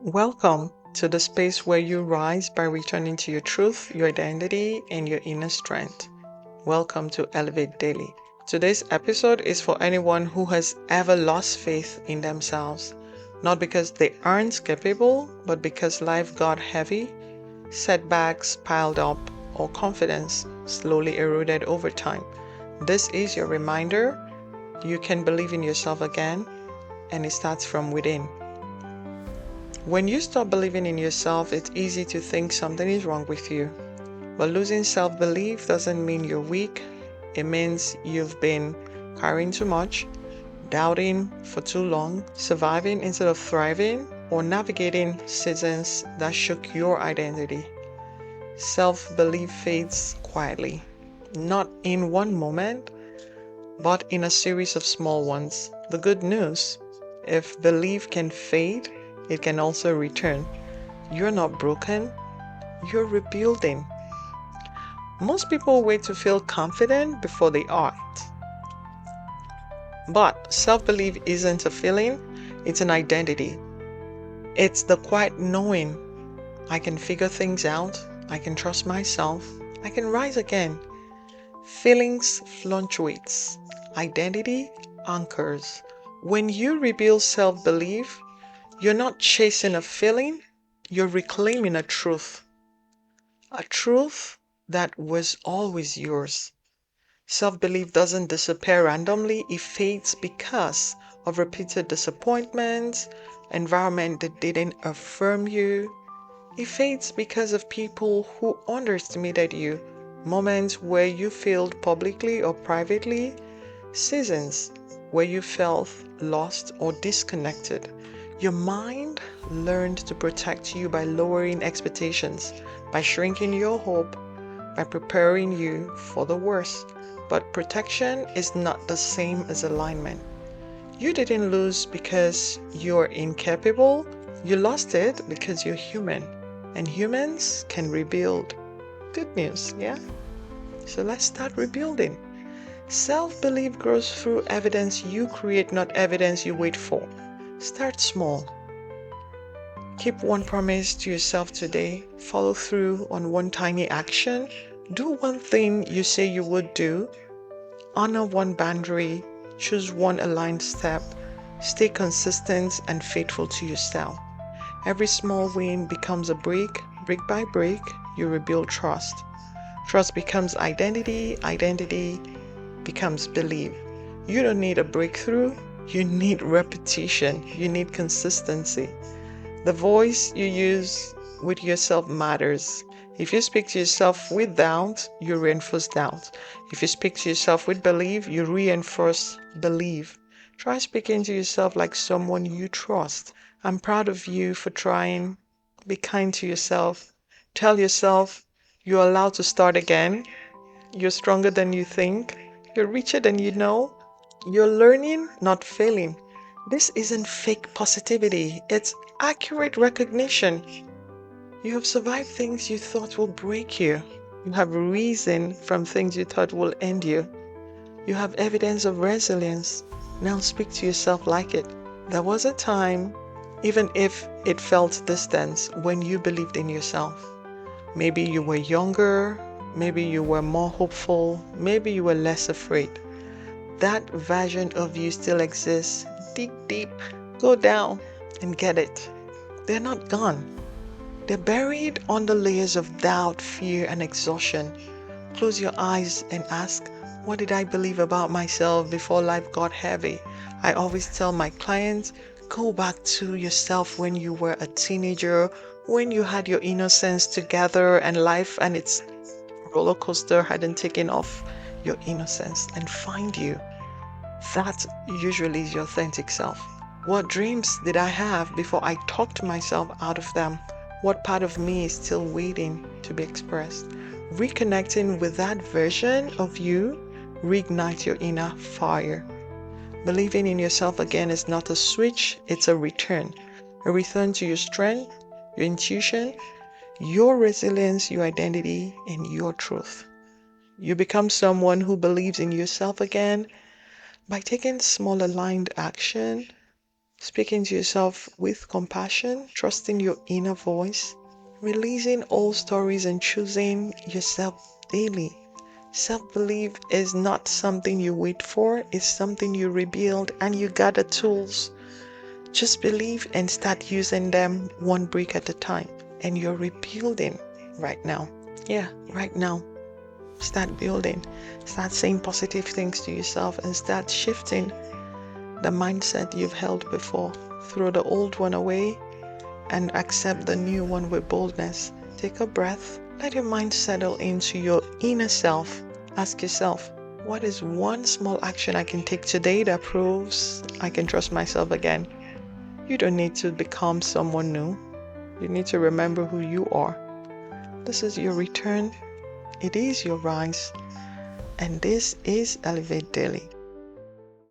Welcome to the space where you rise by returning to your truth, your identity, and your inner strength. Welcome to Elevate Daily. Today's episode is for anyone who has ever lost faith in themselves, not because they aren't capable, but because life got heavy, setbacks piled up, or confidence slowly eroded over time. This is your reminder you can believe in yourself again, and it starts from within. When you stop believing in yourself, it's easy to think something is wrong with you. But losing self-belief doesn't mean you're weak. It means you've been carrying too much, doubting for too long, surviving instead of thriving, or navigating seasons that shook your identity. Self-belief fades quietly, not in one moment, but in a series of small ones. The good news, if belief can fade, it can also return. You're not broken, you're rebuilding. Most people wait to feel confident before they act. But self-belief isn't a feeling, it's an identity. It's the quiet knowing I can figure things out, I can trust myself, I can rise again. Feelings fluctuates, identity anchors. When you rebuild self-belief, you're not chasing a feeling, you're reclaiming a truth that was always yours. Self-belief doesn't disappear randomly, it fades because of repeated disappointments, environment that didn't affirm you. It fades because of people who underestimated you, moments where you failed publicly or privately, seasons where you felt lost or disconnected. Your mind learned to protect you by lowering expectations, by shrinking your hope, by preparing you for the worst. But protection is not the same as alignment. You didn't lose because you're incapable, you lost it because you're human, and humans can rebuild. Good news, yeah? So let's start rebuilding. Self-belief grows through evidence you create, not evidence you wait for. Start small. Keep one promise to yourself today. Follow through on one tiny action. Do one thing you say you would do. Honor one boundary. Choose one aligned step. Stay consistent and faithful to yourself. Every small win becomes a brick. Brick by brick, you rebuild trust. Trust becomes identity. Identity becomes belief. You don't need a breakthrough. You need repetition. You need consistency. The voice you use with yourself matters. If you speak to yourself with doubt, you reinforce doubt. If you speak to yourself with belief, you reinforce belief. Try speaking to yourself like someone you trust. I'm proud of you for trying. Be kind to yourself. Tell yourself you're allowed to start again. You're stronger than you think. You're richer than you know. You're learning, not failing. This isn't fake positivity, it's accurate recognition. You have survived things you thought will break you. You have reason from things you thought will end you. You have evidence of resilience. Now speak to yourself like it. There was a time, even if it felt distant, when you believed in yourself. Maybe you were younger, maybe you were more hopeful, maybe you were less afraid. That version of you still exists. Dig deep, go down and get it. They're not gone. They're buried under layers of doubt, fear, and exhaustion. Close your eyes and ask, what did I believe about myself before life got heavy? I always tell my clients, go back to yourself when you were a teenager, when you had your innocence together and life and its roller coaster hadn't taken off your innocence, and find you. That usually is your authentic self. What dreams did I have before I talked myself out of them? What part of me is still waiting to be expressed? Reconnecting with that version of you reignite your inner fire. Believing in yourself again is not a switch, it's a return to your strength, your intuition, your resilience, your identity, and your truth. You become someone who believes in yourself again by taking small aligned action, speaking to yourself with compassion, trusting your inner voice, releasing old stories and choosing yourself daily. Self-belief is not something you wait for, it's something you rebuild and you gather tools. Just believe and start using them one brick at a time. And you're rebuilding right now. Yeah, right now. Start building. Start saying positive things to yourself and start shifting the mindset you've held before. Throw the old one away and accept the new one with boldness. Take a breath. Let your mind settle into your inner self. Ask yourself, what is one small action I can take today that proves I can trust myself again? You don't need to become someone new. You need to remember who you are. This is your return. It is your rise. And this is Elevate Daily.